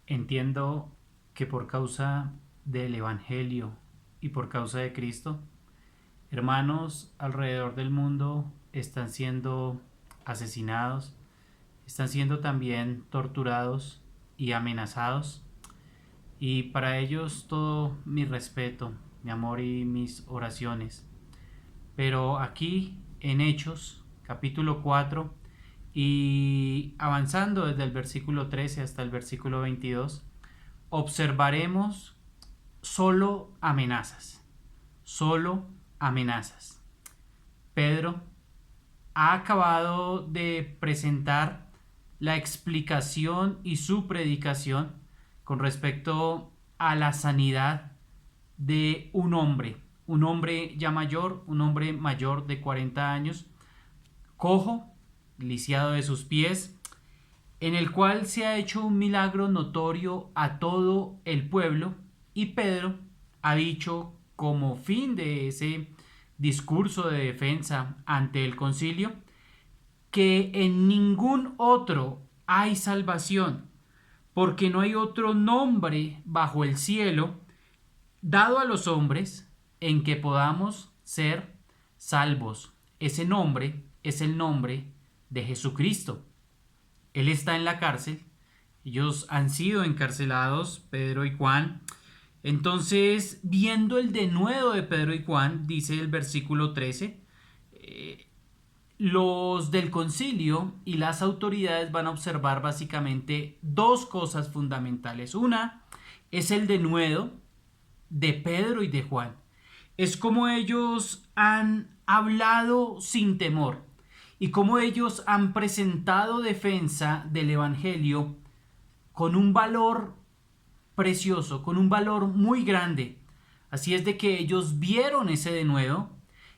Entiendo que por causa del Evangelio y por causa de Cristo, hermanos alrededor del mundo están siendo asesinados, están siendo también torturados y amenazados. Y para ellos todo mi respeto, mi amor y mis oraciones. Pero aquí en Hechos, capítulo 4, y avanzando desde el versículo 13 hasta el versículo 22, observaremos solo amenazas, solo amenazas. Pedro ha acabado de presentar la explicación y su predicación con respecto a la sanidad de un hombre ya mayor, un hombre mayor de 40 años, cojo, lisiado de sus pies, en el cual se ha hecho un milagro notorio a todo el pueblo, y Pedro ha dicho como fin de ese discurso de defensa ante el concilio que en ningún otro hay salvación, porque no hay otro nombre bajo el cielo dado a los hombres en que podamos ser salvos. Ese nombre es el nombre de Jesucristo. Él está en la cárcel. Ellos han sido encarcelados, Pedro y Juan. Entonces, viendo el denuedo de Pedro y Juan, dice el versículo 13, los del concilio y las autoridades van a observar básicamente dos cosas fundamentales. Una es el denuedo de Pedro y de Juan. Es como ellos han hablado sin temor y como ellos han presentado defensa del Evangelio con un valor precioso, con un valor muy grande. Así es de que ellos vieron ese denuedo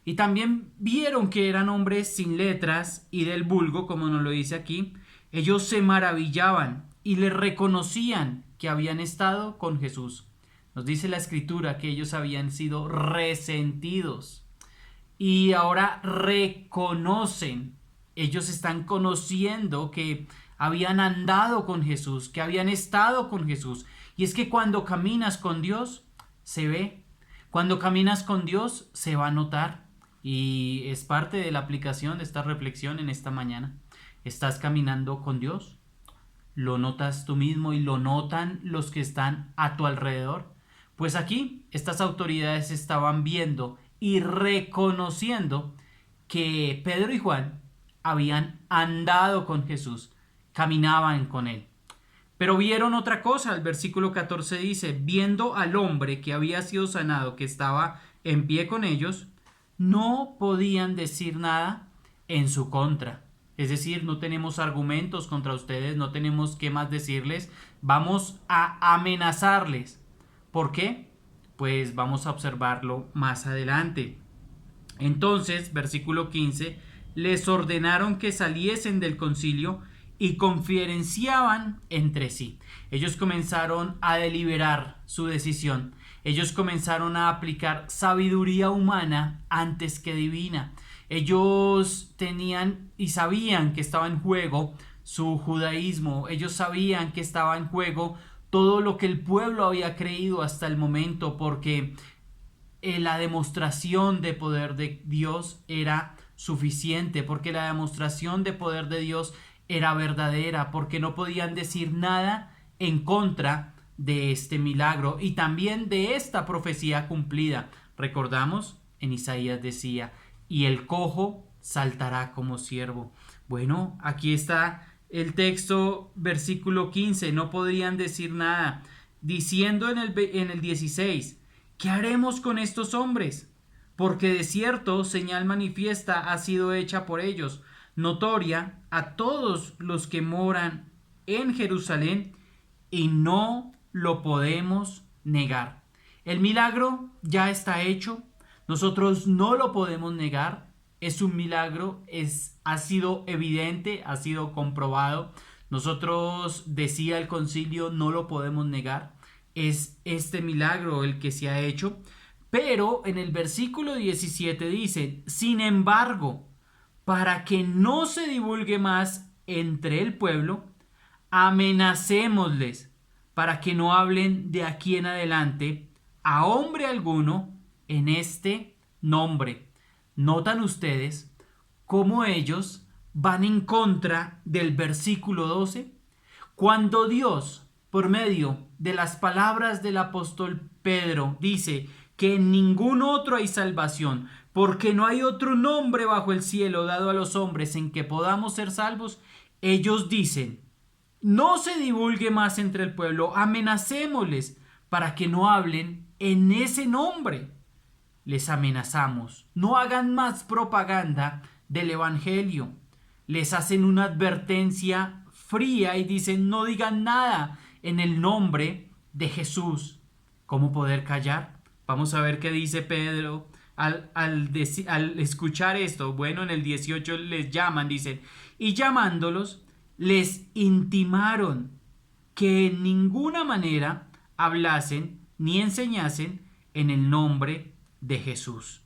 y también vieron que eran hombres sin letras y del vulgo, como nos lo dice aquí. Ellos se maravillaban y le reconocían que habían estado con Jesús. Nos dice la escritura que ellos habían sido resentidos y ahora reconocen. Ellos están conociendo que habían andado con Jesús, que habían estado con Jesús. Y es que cuando caminas con Dios, se ve. Cuando caminas con Dios, se va a notar. Y es parte de la aplicación de esta reflexión en esta mañana. ¿Estás caminando con Dios? ¿Lo notas tú mismo y lo notan los que están a tu alrededor? Pues aquí estas autoridades estaban viendo y reconociendo que Pedro y Juan habían andado con Jesús, caminaban con él. Pero vieron otra cosa, el versículo 14 dice, viendo al hombre que había sido sanado, que estaba en pie con ellos, no podían decir nada en su contra. Es decir, no tenemos argumentos contra ustedes, no tenemos qué más decirles, vamos a amenazarles. ¿Por qué? Pues vamos a observarlo más adelante. Entonces, versículo 15, les ordenaron que saliesen del concilio y conferenciaban entre sí. Ellos comenzaron a deliberar su decisión. Ellos comenzaron a aplicar sabiduría humana antes que divina. Ellos tenían y sabían que estaba en juego su judaísmo. Ellos sabían que estaba en juego todo lo que el pueblo había creído hasta el momento, porque la demostración de poder de Dios era suficiente, porque la demostración de poder de Dios era verdadera, porque no podían decir nada en contra de este milagro y también de esta profecía cumplida. Recordamos, en Isaías decía, y el cojo saltará como ciervo. Bueno, aquí está el texto, versículo 15, no podrían decir nada, diciendo en el 16, ¿qué haremos con estos hombres? Porque de cierto señal manifiesta ha sido hecha por ellos, notoria a todos los que moran en Jerusalén, y no lo podemos negar. El milagro ya está hecho, nosotros no lo podemos negar, es un milagro, ha sido evidente, ha sido comprobado. Nosotros, decía el concilio, no lo podemos negar. Es este milagro el que se ha hecho. Pero en el versículo 17 dice, sin embargo, para que no se divulgue más entre el pueblo, amenacémosles para que no hablen de aquí en adelante a hombre alguno en este nombre. ¿Notan ustedes cómo ellos van en contra del versículo 12? Cuando Dios, por medio de las palabras del apóstol Pedro, dice que en ningún otro hay salvación, porque no hay otro nombre bajo el cielo dado a los hombres en que podamos ser salvos, ellos dicen: no se divulgue más entre el pueblo, amenacémosles para que no hablen en ese nombre. Les amenazamos, no hagan más propaganda del evangelio. Les hacen una advertencia fría y dicen: no digan nada en el nombre de Jesús. ¿Cómo poder callar? Vamos a ver qué dice Pedro al escuchar esto. Bueno, en el 18 les llaman, dicen, y llamándolos les intimaron que en ninguna manera hablasen ni enseñasen en el nombre de Jesús.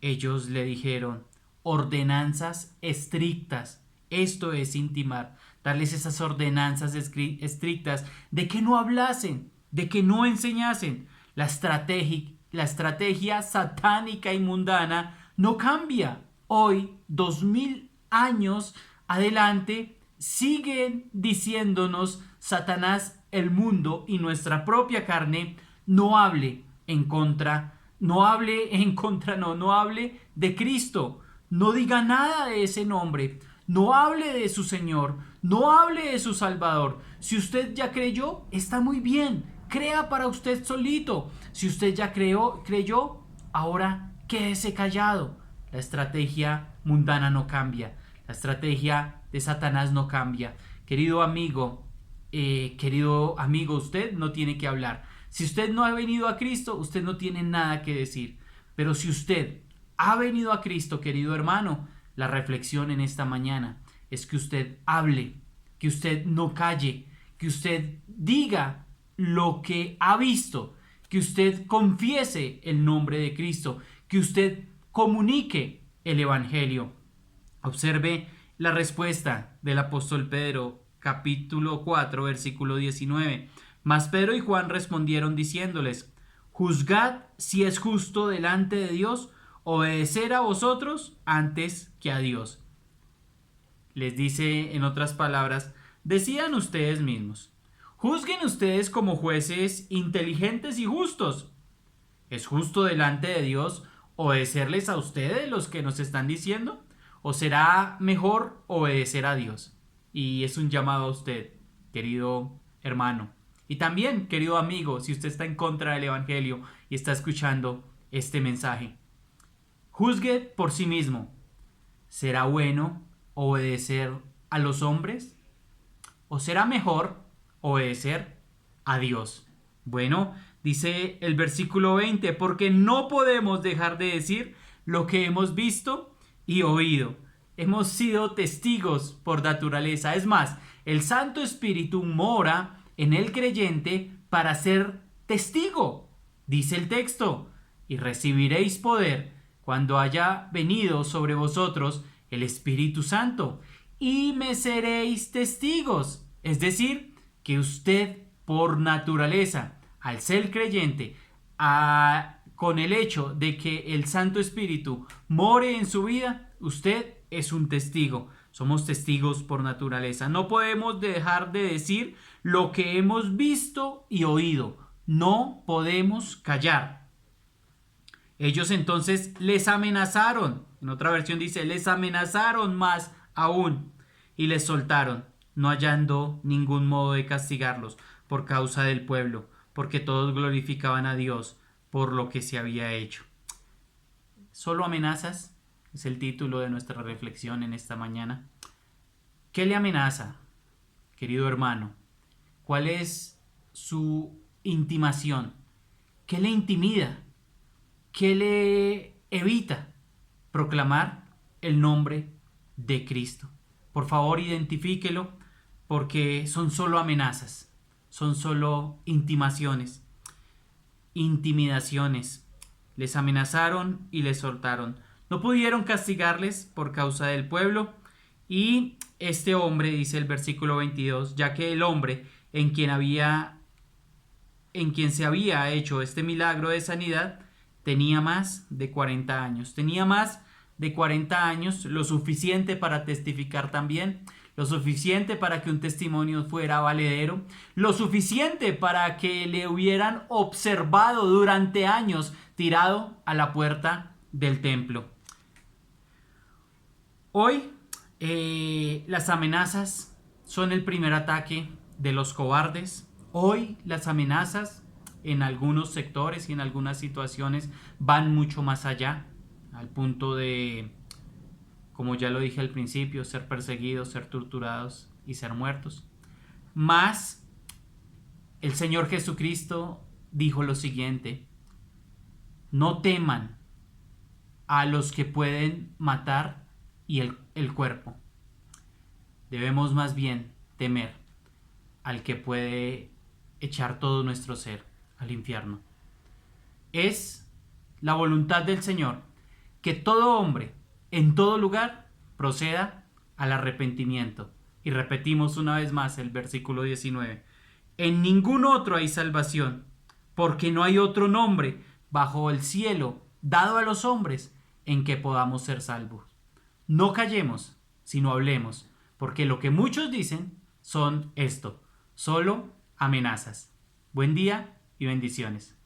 Ellos le dijeron: ordenanzas estrictas. Esto es intimar, darles esas ordenanzas estrictas de que no hablasen, de que no enseñasen. La estrategia satánica y mundana no cambia. Hoy, 2000 años adelante, siguen diciéndonos Satanás, el mundo y nuestra propia carne: no hable en contra, no hable de Cristo, no diga nada de ese nombre, no hable de su Señor, no hable de su Salvador. Si usted ya creyó, está muy bien, crea para usted solito. Si usted ya creyó, ahora quédese callado. La estrategia mundana no cambia, la estrategia de Satanás no cambia. Querido amigo, usted no tiene que hablar. Si usted no ha venido a Cristo, usted no tiene nada que decir. Pero si usted ha venido a Cristo, querido hermano, la reflexión en esta mañana es que usted hable, que usted no calle, que usted diga lo que ha visto, que usted confiese el nombre de Cristo, que usted comunique el Evangelio. Observe la respuesta del apóstol Pedro, capítulo 4, versículo 19. Mas Pedro y Juan respondieron diciéndoles: juzgad si es justo delante de Dios obedecer a vosotros antes que a Dios. Les dice en otras palabras: decidan ustedes mismos. Juzguen ustedes como jueces inteligentes y justos. ¿Es justo delante de Dios obedecerles a ustedes los que nos están diciendo? ¿O será mejor obedecer a Dios? Y es un llamado a usted, querido hermano. Y también, querido amigo, si usted está en contra del Evangelio y está escuchando este mensaje, juzgue por sí mismo. ¿Será bueno obedecer a los hombres? ¿O será mejor obedecer a Dios? Bueno, dice el versículo 20, porque no podemos dejar de decir lo que hemos visto y oído. Hemos sido testigos por naturaleza. Es más, el Santo Espíritu mora en el creyente para ser testigo. Dice el texto: y recibiréis poder cuando haya venido sobre vosotros el Espíritu Santo, y me seréis testigos. Es decir, que usted por naturaleza, al ser creyente, con el hecho de que el Santo Espíritu more en su vida, usted es un testigo. Somos testigos por naturaleza. No podemos dejar de decir lo que hemos visto y oído. No podemos callar. Ellos entonces les amenazaron. En otra versión dice: les amenazaron más aún y les soltaron, no hallando ningún modo de castigarlos por causa del pueblo, porque todos glorificaban a Dios por lo que se había hecho. ¿Solo amenazas? Es el título de nuestra reflexión en esta mañana. ¿Qué le amenaza, querido hermano? ¿Cuál es su intimación? ¿Qué le intimida? ¿Qué le evita proclamar el nombre de Cristo? Por favor, identifíquelo, porque son solo amenazas, son solo intimidaciones. Les amenazaron y les soltaron. No pudieron castigarles por causa del pueblo. Y este hombre, dice el versículo 22, ya que el hombre en quien había en quien se había hecho este milagro de sanidad tenía más de 40 años. Tenía más de 40 años, lo suficiente para testificar también, lo suficiente para que un testimonio fuera valedero, lo suficiente para que le hubieran observado durante años tirado a la puerta del templo. Hoy las amenazas son el primer ataque de los cobardes. Hoy las amenazas en algunos sectores y en algunas situaciones van mucho más allá, al punto de, como ya lo dije al principio, ser perseguidos, ser torturados y ser muertos. Mas el Señor Jesucristo dijo lo siguiente: no teman a los que pueden matar y el cuerpo. Debemos más bien temer al que puede echar todo nuestro ser al infierno. Es la voluntad del Señor que todo hombre en todo lugar proceda al arrepentimiento. Y repetimos una vez más el versículo 19. En ningún otro hay salvación, porque no hay otro nombre bajo el cielo dado a los hombres en que podamos ser salvos. No callemos, sino hablemos, porque lo que muchos dicen son esto, solo amenazas. Buen día y bendiciones.